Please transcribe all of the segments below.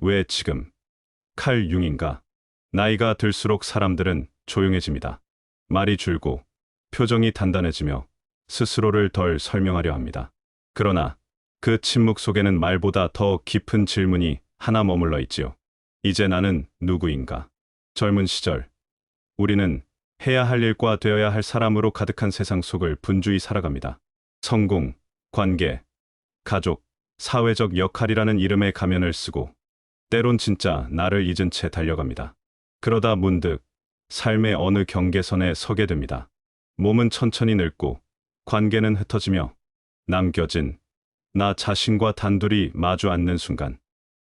왜 지금 칼 융인가? 나이가 들수록 사람들은 조용해집니다. 말이 줄고 표정이 단단해지며 스스로를 덜 설명하려 합니다. 그러나 그 침묵 속에는 말보다 더 깊은 질문이 하나 머물러 있지요. 이제 나는 누구인가? 젊은 시절 우리는 해야 할 일과 되어야 할 사람으로 가득한 세상 속을 분주히 살아갑니다. 성공, 관계, 가족, 사회적 역할이라는 이름의 가면을 쓰고 때론 진짜 나를 잊은 채 달려갑니다. 그러다 문득 삶의 어느 경계선에 서게 됩니다. 몸은 천천히 늙고 관계는 흩어지며 남겨진 나 자신과 단둘이 마주 앉는 순간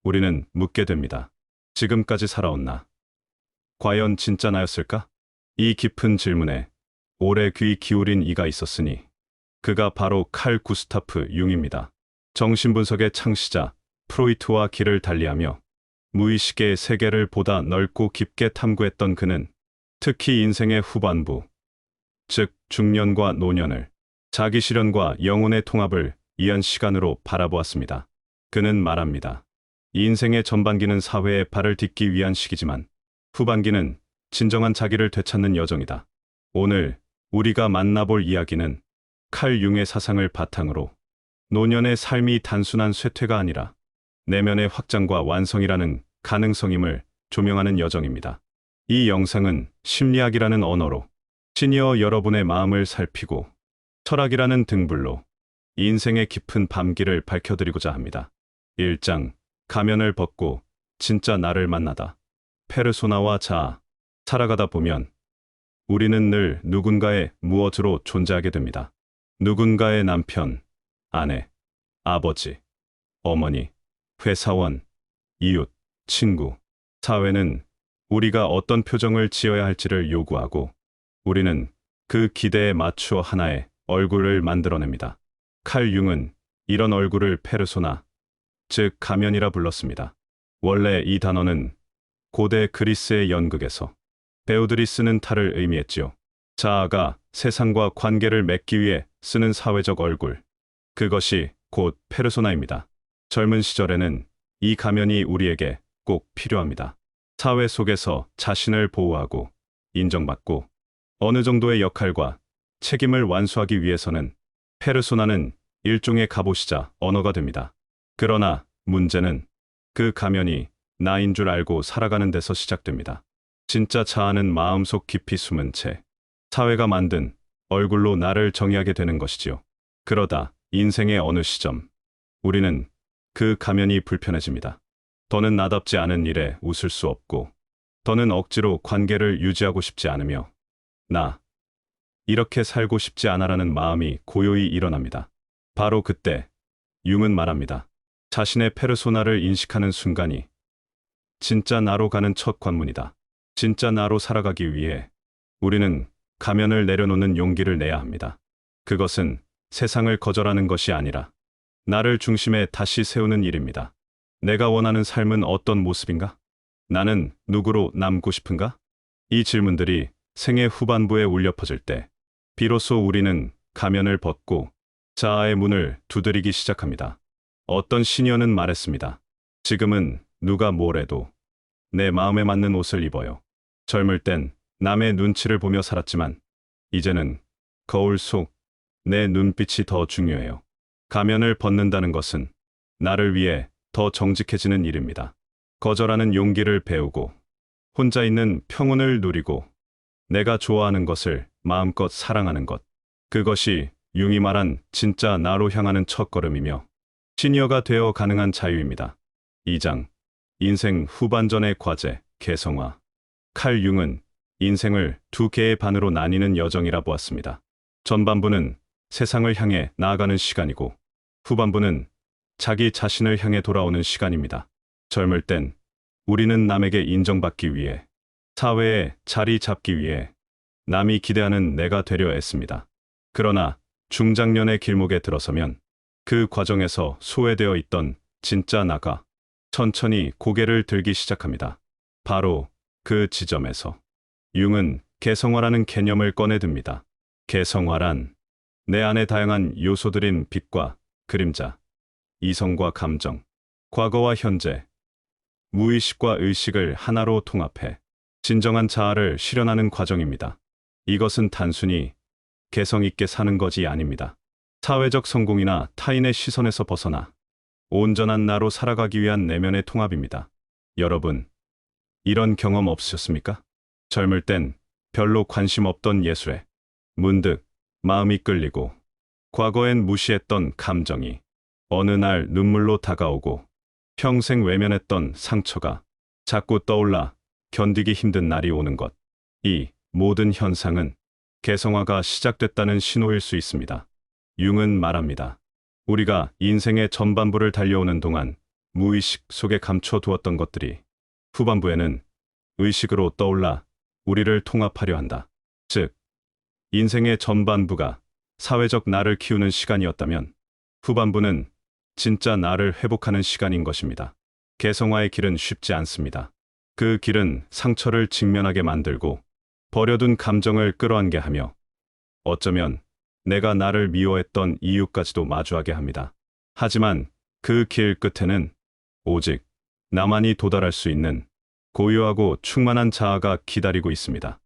우리는 묻게 됩니다. 지금까지 살아온 나, 과연 진짜 나였을까? 이 깊은 질문에 오래 귀 기울인 이가 있었으니 그가 바로 칼 구스타프 융입니다. 정신분석의 창시자 프로이트와 길을 달리하며 무의식의 세계를 보다 넓고 깊게 탐구했던 그는 특히 인생의 후반부, 즉 중년과 노년을 자기 실현과 영혼의 통합을 이한 시간으로 바라보았습니다. 그는 말합니다. 인생의 전반기는 사회에 발을 딛기 위한 시기지만 후반기는 진정한 자기를 되찾는 여정이다. 오늘 우리가 만나볼 이야기는 칼 융의 사상을 바탕으로 노년의 삶이 단순한 쇠퇴가 아니라 내면의 확장과 완성이라는 가능성임을 조명하는 여정입니다. 이 영상은 심리학이라는 언어로 시니어 여러분의 마음을 살피고 철학이라는 등불로 인생의 깊은 밤길을 밝혀드리고자 합니다. 1장, 가면을 벗고 진짜 나를 만나다. 페르소나와 자아. 살아가다 보면 우리는 늘 누군가의 무엇으로 존재하게 됩니다. 누군가의 남편, 아내, 아버지, 어머니, 회사원, 이웃, 친구. 사회는 우리가 어떤 표정을 지어야 할지를 요구하고 우리는 그 기대에 맞추어 하나의 얼굴을 만들어냅니다. 칼 융은 이런 얼굴을 페르소나, 즉 가면이라 불렀습니다. 원래 이 단어는 고대 그리스의 연극에서 배우들이 쓰는 탈을 의미했지요. 자아가 세상과 관계를 맺기 위해 쓰는 사회적 얼굴. 그것이 곧 페르소나입니다. 젊은 시절에는 이 가면이 우리에게 꼭 필요합니다. 사회 속에서 자신을 보호하고 인정받고 어느 정도의 역할과 책임을 완수하기 위해서는 페르소나는 일종의 갑옷이자 언어가 됩니다. 그러나 문제는 그 가면이 나인 줄 알고 살아가는 데서 시작됩니다. 진짜 자아는 마음속 깊이 숨은 채 사회가 만든 얼굴로 나를 정의하게 되는 것이지요. 그러다 인생의 어느 시점 우리는 그 가면이 불편해집니다. 더는 나답지 않은 일에 웃을 수 없고 더는 억지로 관계를 유지하고 싶지 않으며 나 이렇게 살고 싶지 않아라는 마음이 고요히 일어납니다. 바로 그때 융은 말합니다. 자신의 페르소나를 인식하는 순간이 진짜 나로 가는 첫 관문이다. 진짜 나로 살아가기 위해 우리는 가면을 내려놓는 용기를 내야 합니다. 그것은 세상을 거절하는 것이 아니라 나를 중심에 다시 세우는 일입니다. 내가 원하는 삶은 어떤 모습인가? 나는 누구로 남고 싶은가? 이 질문들이 생애 후반부에 울려 퍼질 때 비로소 우리는 가면을 벗고 자아의 문을 두드리기 시작합니다. 어떤 시니어는 말했습니다. 지금은 누가 뭐래도 내 마음에 맞는 옷을 입어요. 젊을 땐 남의 눈치를 보며 살았지만 이제는 거울 속 내 눈빛이 더 중요해요. 가면을 벗는다는 것은 나를 위해 더 정직해지는 일입니다. 거절하는 용기를 배우고 혼자 있는 평온을 누리고 내가 좋아하는 것을 마음껏 사랑하는 것. 그것이 융이 말한 진짜 나로 향하는 첫걸음이며 시니어가 되어 가능한 자유입니다. 2장, 인생 후반전의 과제, 개성화. 칼 융은 인생을 두 개의 반으로 나뉘는 여정이라 보았습니다. 전반부는 세상을 향해 나아가는 시간이고 후반부는 자기 자신을 향해 돌아오는 시간입니다. 젊을 땐 우리는 남에게 인정받기 위해 사회에 자리 잡기 위해 남이 기대하는 내가 되려 애씁니다. 그러나 중장년의 길목에 들어서면 그 과정에서 소외되어 있던 진짜 나가 천천히 고개를 들기 시작합니다. 바로 그 지점에서 융은 개성화라는 개념을 꺼내듭니다. 개성화란 내 안에 다양한 요소들인 빛과 그림자, 이성과 감정, 과거와 현재, 무의식과 의식을 하나로 통합해 진정한 자아를 실현하는 과정입니다. 이것은 단순히 개성 있게 사는 것이 아닙니다. 사회적 성공이나 타인의 시선에서 벗어나 온전한 나로 살아가기 위한 내면의 통합입니다. 여러분, 이런 경험 없으셨습니까? 젊을 땐 별로 관심 없던 예술에 문득 마음이 끌리고 과거엔 무시했던 감정이 어느 날 눈물로 다가오고 평생 외면했던 상처가 자꾸 떠올라 견디기 힘든 날이 오는 것. 이 모든 현상은 개성화가 시작됐다는 신호일 수 있습니다. 융은 말합니다. 우리가 인생의 전반부를 달려오는 동안 무의식 속에 감춰두었던 것들이 후반부에는 의식으로 떠올라 우리를 통합하려 한다. 즉, 인생의 전반부가 사회적 나를 키우는 시간이었다면 후반부는 진짜 나를 회복하는 시간인 것입니다. 개성화의 길은 쉽지 않습니다. 그 길은 상처를 직면하게 만들고 버려둔 감정을 끌어안게 하며 어쩌면 내가 나를 미워했던 이유까지도 마주하게 합니다. 하지만 그 길 끝에는 오직 나만이 도달할 수 있는 고유하고 충만한 자아가 기다리고 있습니다.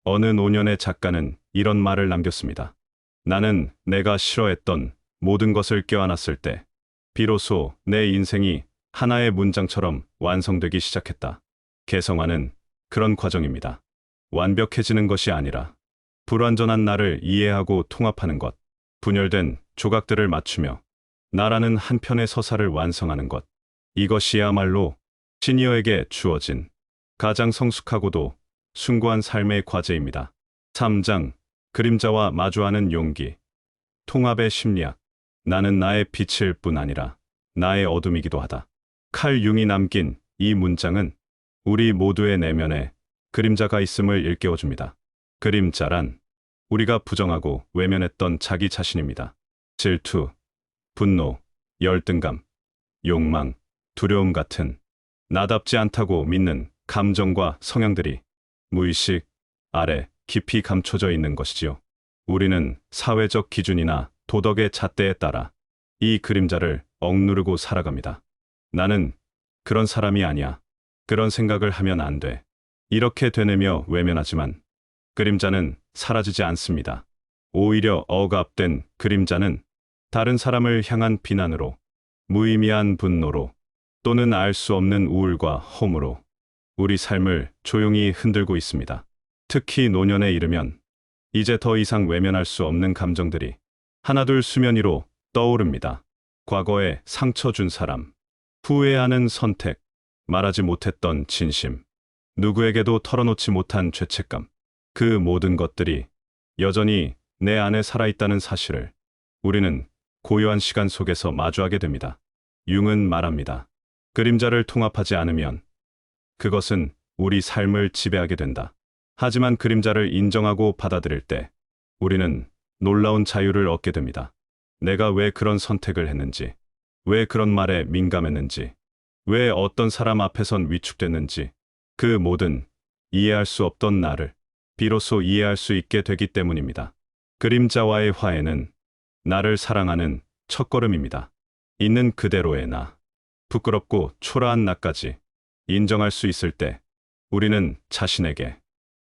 어느 노년의 작가는 이런 말을 남겼습니다. 나는 내가 싫어했던 모든 것을 껴안았을 때 비로소 내 인생이 하나의 문장처럼 완성되기 시작했다. 개성화는 그런 과정입니다. 완벽해지는 것이 아니라 불완전한 나를 이해하고 통합하는 것, 분열된 조각들을 맞추며 나라는 한 편의 서사를 완성하는 것. 이것이야말로 시니어에게 주어진 가장 성숙하고도 숭고한 삶의 과제입니다. 3장, 그림자와 마주하는 용기. 통합의 심리학. 나는 나의 빛일 뿐 아니라 나의 어둠이기도 하다. 칼 융이 남긴 이 문장은 우리 모두의 내면에 그림자가 있음을 일깨워줍니다. 그림자란 우리가 부정하고 외면했던 자기 자신입니다. 질투, 분노, 열등감, 욕망, 두려움 같은 나답지 않다고 믿는 감정과 성향들이 무의식 아래 깊이 감춰져 있는 것이지요. 우리는 사회적 기준이나 도덕의 잣대에 따라 이 그림자를 억누르고 살아갑니다. 나는 그런 사람이 아니야. 그런 생각을 하면 안 돼. 이렇게 되뇌며 외면하지만 그림자는 사라지지 않습니다. 오히려 억압된 그림자는 다른 사람을 향한 비난으로, 무의미한 분노로, 또는 알 수 없는 우울과 허무로 우리 삶을 조용히 흔들고 있습니다. 특히 노년에 이르면 이제 더 이상 외면할 수 없는 감정들이 하나둘 수면 위로 떠오릅니다. 과거에 상처 준 사람, 후회하는 선택, 말하지 못했던 진심, 누구에게도 털어놓지 못한 죄책감, 그 모든 것들이 여전히 내 안에 살아있다는 사실을 우리는 고요한 시간 속에서 마주하게 됩니다. 융은 말합니다. 그림자를 통합하지 않으면 그것은 우리 삶을 지배하게 된다. 하지만 그림자를 인정하고 받아들일 때 우리는 놀라운 자유를 얻게 됩니다. 내가 왜 그런 선택을 했는지, 왜 그런 말에 민감했는지, 왜 어떤 사람 앞에선 위축됐는지, 그 모든 이해할 수 없던 나를 비로소 이해할 수 있게 되기 때문입니다. 그림자와의 화해는 나를 사랑하는 첫걸음입니다. 있는 그대로의 나, 부끄럽고 초라한 나까지 인정할 수 있을 때 우리는 자신에게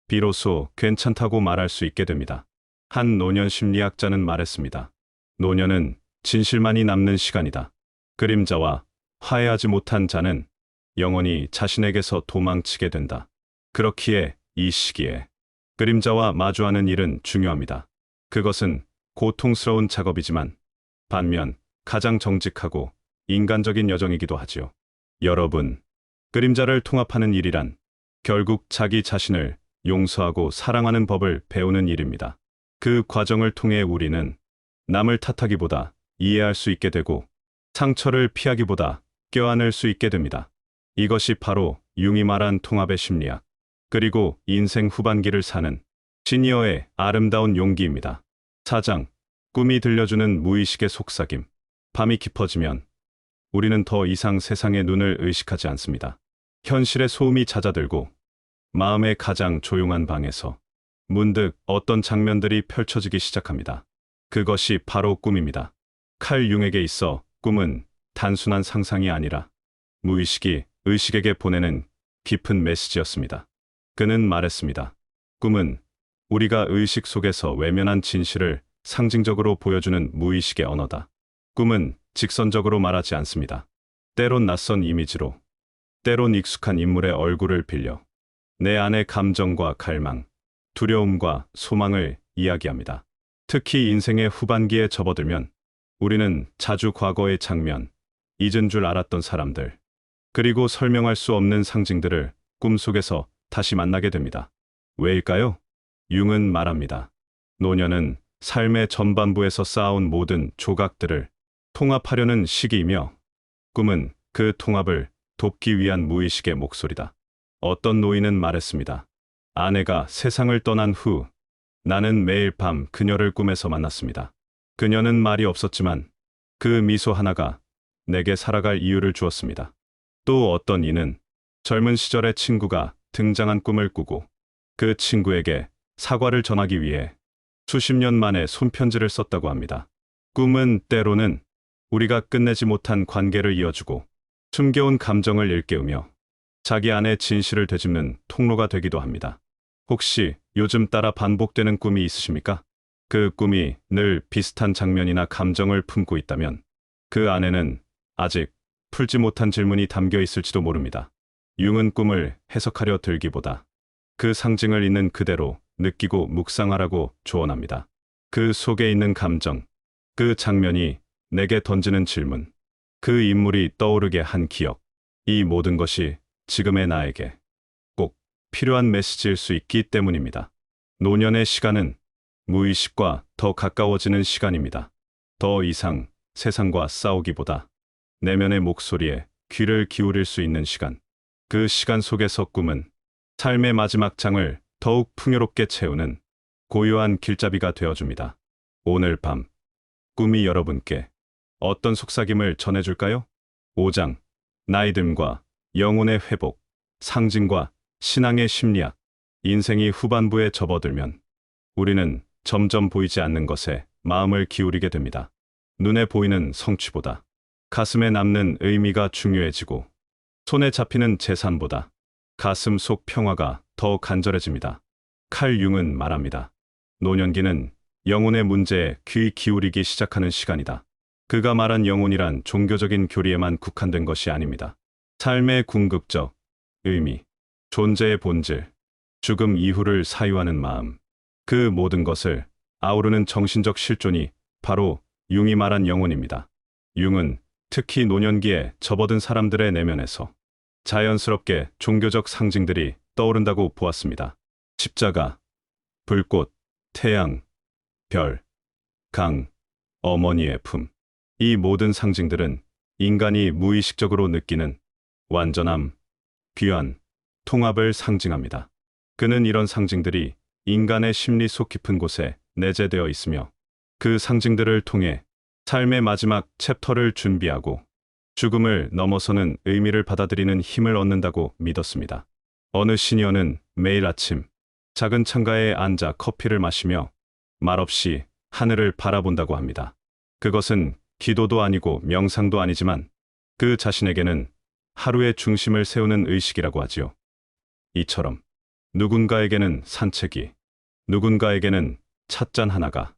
비로소 괜찮다고 말할 수 있게 됩니다. 한 노년 심리학자는 말했습니다. 노년은 진실만이 남는 시간이다. 그림자와 화해하지 못한 자는 영원히 자신에게서 도망치게 된다. 그렇기에 이 시기에 그림자와 마주하는 일은 중요합니다. 그것은 고통스러운 작업이지만 반면 가장 정직하고 인간적인 여정이기도 하지요. 여러분, 그림자를 통합하는 일이란 결국 자기 자신을 용서하고 사랑하는 법을 배우는 일입니다. 그 과정을 통해 우리는 남을 탓하기보다 이해할 수 있게 되고 상처를 피하기보다 껴안을 수 있게 됩니다. 이것이 바로 융이 말한 통합의 심리학, 그리고 인생 후반기를 사는 시니어의 아름다운 용기입니다. 4장, 꿈이 들려주는 무의식의 속삭임. 밤이 깊어지면 우리는 더 이상 세상의 눈을 의식하지 않습니다. 현실의 소음이 잦아들고 마음의 가장 조용한 방에서 문득 어떤 장면들이 펼쳐지기 시작합니다. 그것이 바로 꿈입니다. 칼 융에게 있어 꿈은 단순한 상상이 아니라 무의식이 의식에게 보내는 깊은 메시지였습니다. 그는 말했습니다. 꿈은 우리가 의식 속에서 외면한 진실을 상징적으로 보여주는 무의식의 언어다. 꿈은 직선적으로 말하지 않습니다. 때론 낯선 이미지로, 때론 익숙한 인물의 얼굴을 빌려 내 안의 감정과 갈망, 두려움과 소망을 이야기합니다. 특히 인생의 후반기에 접어들면 우리는 자주 과거의 장면, 잊은 줄 알았던 사람들, 그리고 설명할 수 없는 상징들을 꿈속에서 다시 만나게 됩니다. 왜일까요? 융은 말합니다. 노년은 삶의 전반부에서 쌓아온 모든 조각들을 통합하려는 시기이며 꿈은 그 통합을 돕기 위한 무의식의 목소리다. 어떤 노인은 말했습니다. 아내가 세상을 떠난 후 나는 매일 밤 그녀를 꿈에서 만났습니다. 그녀는 말이 없었지만 그 미소 하나가 내게 살아갈 이유를 주었습니다. 또 어떤 이는 젊은 시절의 친구가 등장한 꿈을 꾸고 그 친구에게 사과를 전하기 위해 수십 년 만에 손편지를 썼다고 합니다. 꿈은 때로는 우리가 끝내지 못한 관계를 이어주고 숨겨온 감정을 일깨우며 자기 안의 진실을 되짚는 통로가 되기도 합니다. 혹시 요즘 따라 반복되는 꿈이 있으십니까? 그 꿈이 늘 비슷한 장면이나 감정을 품고 있다면 그 안에는 아직 풀지 못한 질문이 담겨 있을지도 모릅니다. 융은 꿈을 해석하려 들기보다 그 상징을 있는 그대로 느끼고 묵상하라고 조언합니다. 그 속에 있는 감정, 그 장면이 내게 던지는 질문, 그 인물이 떠오르게 한 기억, 이 모든 것이 지금의 나에게 꼭 필요한 메시지일 수 있기 때문입니다. 노년의 시간은 무의식과 더 가까워지는 시간입니다. 더 이상 세상과 싸우기보다 내면의 목소리에 귀를 기울일 수 있는 시간. 그 시간 속에서 꿈은 삶의 마지막 장을 더욱 풍요롭게 채우는 고요한 길잡이가 되어줍니다. 오늘 밤 꿈이 여러분께 어떤 속삭임을 전해줄까요? 5장 나이듦과 영혼의 회복, 상징과 신앙의 심리학. 인생이 후반부에 접어들면 우리는 점점 보이지 않는 것에 마음을 기울이게 됩니다. 눈에 보이는 성취보다 가슴에 남는 의미가 중요해지고 손에 잡히는 재산보다 가슴 속 평화가 더 간절해집니다. 칼 융은 말합니다. 노년기는 영혼의 문제에 귀 기울이기 시작하는 시간이다. 그가 말한 영혼이란 종교적인 교리에만 국한된 것이 아닙니다. 삶의 궁극적 의미, 존재의 본질, 죽음 이후를 사유하는 마음, 그 모든 것을 아우르는 정신적 실존이 바로 융이 말한 영혼입니다. 융은 특히 노년기에 접어든 사람들의 내면에서 자연스럽게 종교적 상징들이 떠오른다고 보았습니다. 십자가, 불꽃, 태양, 별, 강, 어머니의 품. 이 모든 상징들은 인간이 무의식적으로 느끼는 완전함, 귀한, 통합을 상징합니다. 그는 이런 상징들이 인간의 심리 속 깊은 곳에 내재되어 있으며 그 상징들을 통해 삶의 마지막 챕터를 준비하고 죽음을 넘어서는 의미를 받아들이는 힘을 얻는다고 믿었습니다. 어느 시니어는 매일 아침 작은 창가에 앉아 커피를 마시며 말없이 하늘을 바라본다고 합니다. 그것은 기도도 아니고 명상도 아니지만 그 자신에게는 하루의 중심을 세우는 의식이라고 하지요. 이처럼 누군가에게는 산책이, 누군가에게는 찻잔 하나가,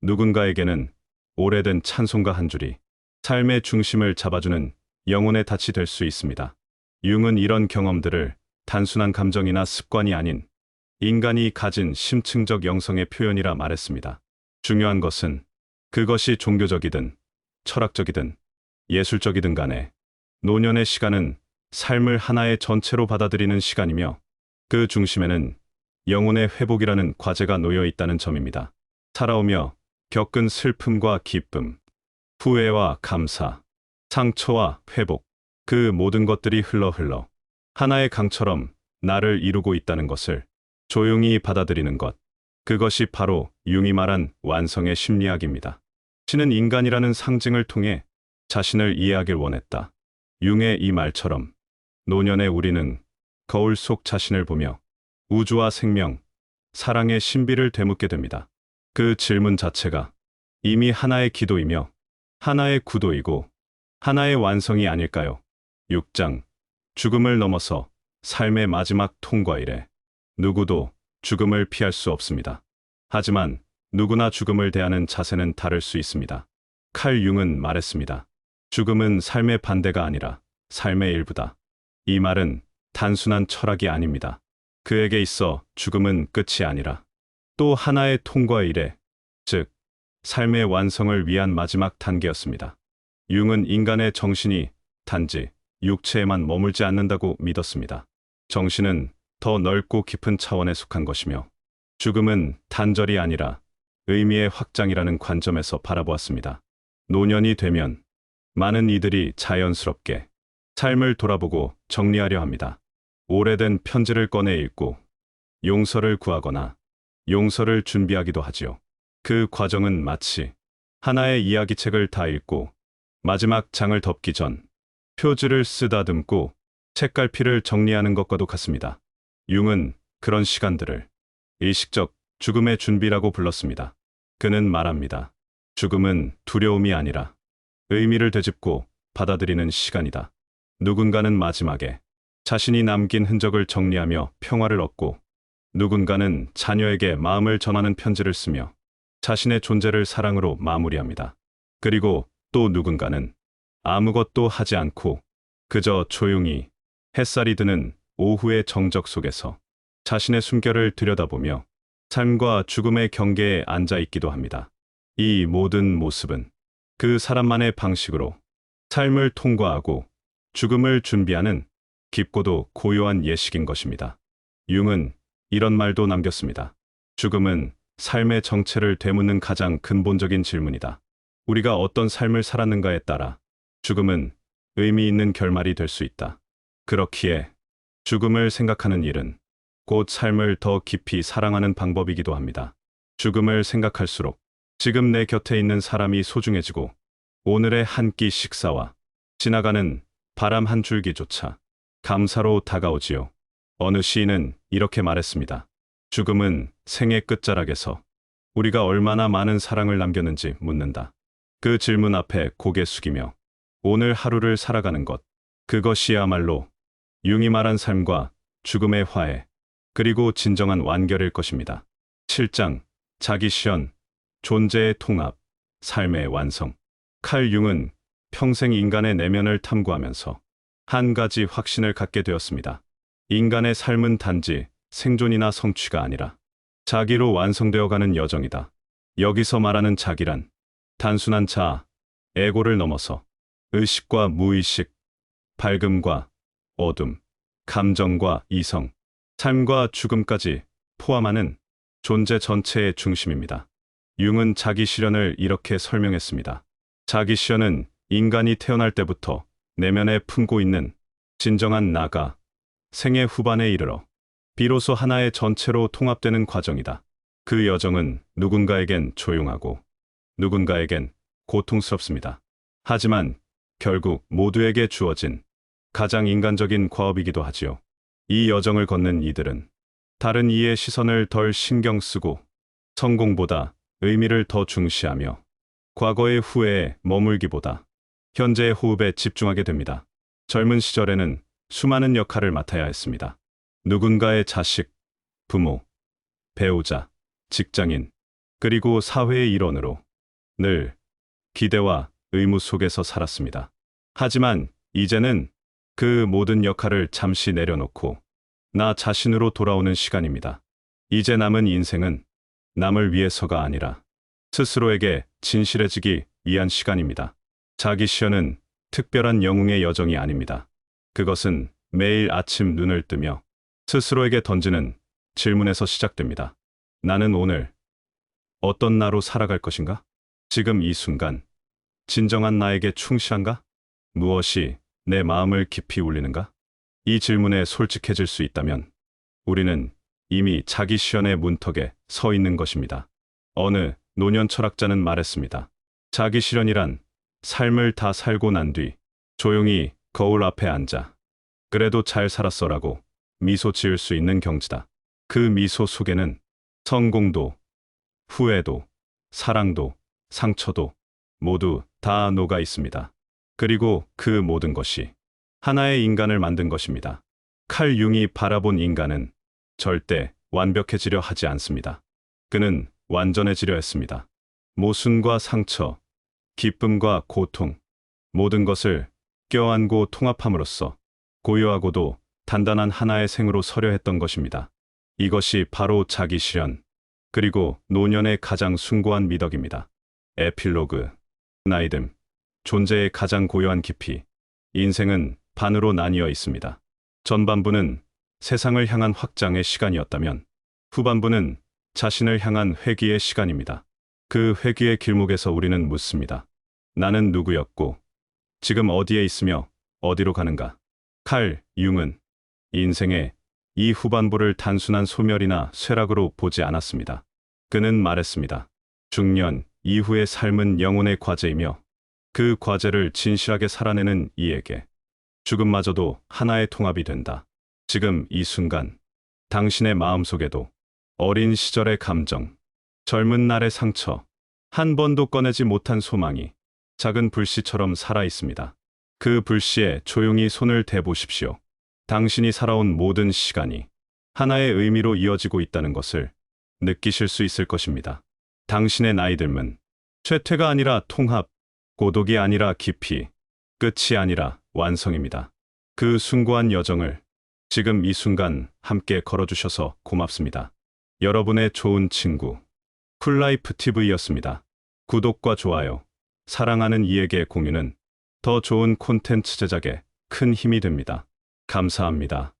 누군가에게는 오래된 찬송가 한 줄이 삶의 중심을 잡아주는 영혼의 닻이 될 수 있습니다. 융은 이런 경험들을 단순한 감정이나 습관이 아닌 인간이 가진 심층적 영성의 표현이라 말했습니다. 중요한 것은 그것이 종교적이든 철학적이든 예술적이든 간에 노년의 시간은 삶을 하나의 전체로 받아들이는 시간이며 그 중심에는 영혼의 회복이라는 과제가 놓여 있다는 점입니다. 살아오며 겪은 슬픔과 기쁨, 후회와 감사, 상처와 회복, 그 모든 것들이 흘러 하나의 강처럼 나를 이루고 있다는 것을 조용히 받아들이는 것. 그것이 바로 융이 말한 완성의 심리학입니다. 신은 인간이라는 상징을 통해 자신을 이해하길 원했다. 융의 이 말처럼 노년의 우리는 거울 속 자신을 보며 우주와 생명, 사랑의 신비를 되묻게 됩니다. 그 질문 자체가 이미 하나의 기도이며 하나의 구도이고 하나의 완성이 아닐까요? 6장 죽음을 넘어서 삶의 마지막 통과이래. 누구도 죽음을 피할 수 없습니다. 하지만 누구나 죽음을 대하는 자세는 다를 수 있습니다. 칼 융은 말했습니다. 죽음은 삶의 반대가 아니라 삶의 일부다. 이 말은 단순한 철학이 아닙니다. 그에게 있어 죽음은 끝이 아니라 또 하나의 통과이래, 즉 삶의 완성을 위한 마지막 단계였습니다. 융은 인간의 정신이 단지 육체에만 머물지 않는다고 믿었습니다. 정신은 더 넓고 깊은 차원에 속한 것이며 죽음은 단절이 아니라 의미의 확장이라는 관점에서 바라보았습니다. 노년이 되면 많은 이들이 자연스럽게 삶을 돌아보고 정리하려 합니다. 오래된 편지를 꺼내 읽고 용서를 구하거나 용서를 준비하기도 하지요. 그 과정은 마치 하나의 이야기책을 다 읽고 마지막 장을 덮기 전 표지를 쓰다듬고 책갈피를 정리하는 것과도 같습니다. 융은 그런 시간들을 일식적 죽음의 준비라고 불렀습니다. 그는 말합니다. 죽음은 두려움이 아니라 의미를 되짚고 받아들이는 시간이다. 누군가는 마지막에 자신이 남긴 흔적을 정리하며 평화를 얻고, 누군가는 자녀에게 마음을 전하는 편지를 쓰며 자신의 존재를 사랑으로 마무리합니다. 그리고 또 누군가는 아무것도 하지 않고 그저 조용히 햇살이 드는 오후의 정적 속에서 자신의 숨결을 들여다보며 삶과 죽음의 경계에 앉아 있기도 합니다. 이 모든 모습은 그 사람만의 방식으로 삶을 통과하고 죽음을 준비하는 깊고도 고요한 예식인 것입니다. 융은 이런 말도 남겼습니다. 죽음은 삶의 정체를 되묻는 가장 근본적인 질문이다. 우리가 어떤 삶을 살았는가에 따라 죽음은 의미 있는 결말이 될 수 있다. 그렇기에 죽음을 생각하는 일은 곧 삶을 더 깊이 사랑하는 방법이기도 합니다. 죽음을 생각할수록 지금 내 곁에 있는 사람이 소중해지고 오늘의 한 끼 식사와 지나가는 바람 한 줄기조차 감사로 다가오지요. 어느 시인은 이렇게 말했습니다. 죽음은 생의 끝자락에서 우리가 얼마나 많은 사랑을 남겼는지 묻는다. 그 질문 앞에 고개 숙이며 오늘 하루를 살아가는 것, 그것이야말로 융이 말한 삶과 죽음의 화해, 그리고 진정한 완결일 것입니다. 7장, 자기 실현, 존재의 통합, 삶의 완성. 칼 융은 평생 인간의 내면을 탐구하면서 한 가지 확신을 갖게 되었습니다. 인간의 삶은 단지 생존이나 성취가 아니라 자기로 완성되어가는 여정이다. 여기서 말하는 자기란 단순한 자아, 에고를 넘어서 의식과 무의식, 밝음과 어둠, 감정과 이성, 삶과 죽음까지 포함하는 존재 전체의 중심입니다. 융은 자기 실현을 이렇게 설명했습니다. 자기 실현은 인간이 태어날 때부터 내면에 품고 있는 진정한 나가 생의 후반에 이르러 비로소 하나의 전체로 통합되는 과정이다. 그 여정은 누군가에겐 조용하고 누군가에겐 고통스럽습니다. 하지만 결국 모두에게 주어진 가장 인간적인 과업이기도 하지요. 이 여정을 걷는 이들은 다른 이의 시선을 덜 신경 쓰고 성공보다 의미를 더 중시하며 과거의 후회에 머물기보다 현재의 호흡에 집중하게 됩니다. 젊은 시절에는 수많은 역할을 맡아야 했습니다. 누군가의 자식, 부모, 배우자, 직장인, 그리고 사회의 일원으로 늘 기대와 의무 속에서 살았습니다. 하지만 이제는 그 모든 역할을 잠시 내려놓고 나 자신으로 돌아오는 시간입니다. 이제 남은 인생은 남을 위해서가 아니라 스스로에게 진실해지기 위한 시간입니다. 자기 실현은 특별한 영웅의 여정이 아닙니다. 그것은 매일 아침 눈을 뜨며 스스로에게 던지는 질문에서 시작됩니다. 나는 오늘 어떤 나로 살아갈 것인가? 지금 이 순간 진정한 나에게 충실한가? 무엇이 내 마음을 깊이 울리는가? 이 질문에 솔직해질 수 있다면 우리는 이미 자기 실현의 문턱에 서 있는 것입니다. 어느 노년 철학자는 말했습니다. 자기 실현이란 삶을 다 살고 난 뒤 조용히 거울 앞에 앉아 그래도 잘 살았어라고 미소 지을 수 있는 경지다. 그 미소 속에는 성공도, 후회도, 사랑도, 상처도 모두 다 녹아 있습니다. 그리고 그 모든 것이 하나의 인간을 만든 것입니다. 칼 융이 바라본 인간은 절대 완벽해지려 하지 않습니다. 그는 완전해지려 했습니다. 모순과 상처, 기쁨과 고통, 모든 것을 껴안고 통합함으로써 고요하고도 단단한 하나의 생으로 서려 했던 것입니다. 이것이 바로 자기 실현, 그리고 노년의 가장 숭고한 미덕입니다. 에필로그, 나이듦, 존재의 가장 고요한 깊이, 인생은 반으로 나뉘어 있습니다. 전반부는 세상을 향한 확장의 시간이었다면 후반부는 자신을 향한 회귀의 시간입니다. 그 회귀의 길목에서 우리는 묻습니다. 나는 누구였고 지금 어디에 있으며 어디로 가는가? 칼 융은 인생의 이 후반부를 단순한 소멸이나 쇠락으로 보지 않았습니다. 그는 말했습니다. 중년 이후의 삶은 영혼의 과제이며 그 과제를 진실하게 살아내는 이에게 죽음마저도 하나의 통합이 된다. 지금 이 순간 당신의 마음속에도 어린 시절의 감정, 젊은 날의 상처, 한 번도 꺼내지 못한 소망이 작은 불씨처럼 살아 있습니다. 그 불씨에 조용히 손을 대보십시오. 당신이 살아온 모든 시간이 하나의 의미로 이어지고 있다는 것을 느끼실 수 있을 것입니다. 당신의 나이듦은 쇠퇴가 아니라 통합, 고독이 아니라 깊이, 끝이 아니라 완성입니다. 그 숭고한 여정을 지금 이 순간 함께 걸어주셔서 고맙습니다. 여러분의 좋은 친구 쿨라이프 TV였습니다. 구독과 좋아요, 사랑하는 이에게 공유는 더 좋은 콘텐츠 제작에 큰 힘이 됩니다. 감사합니다.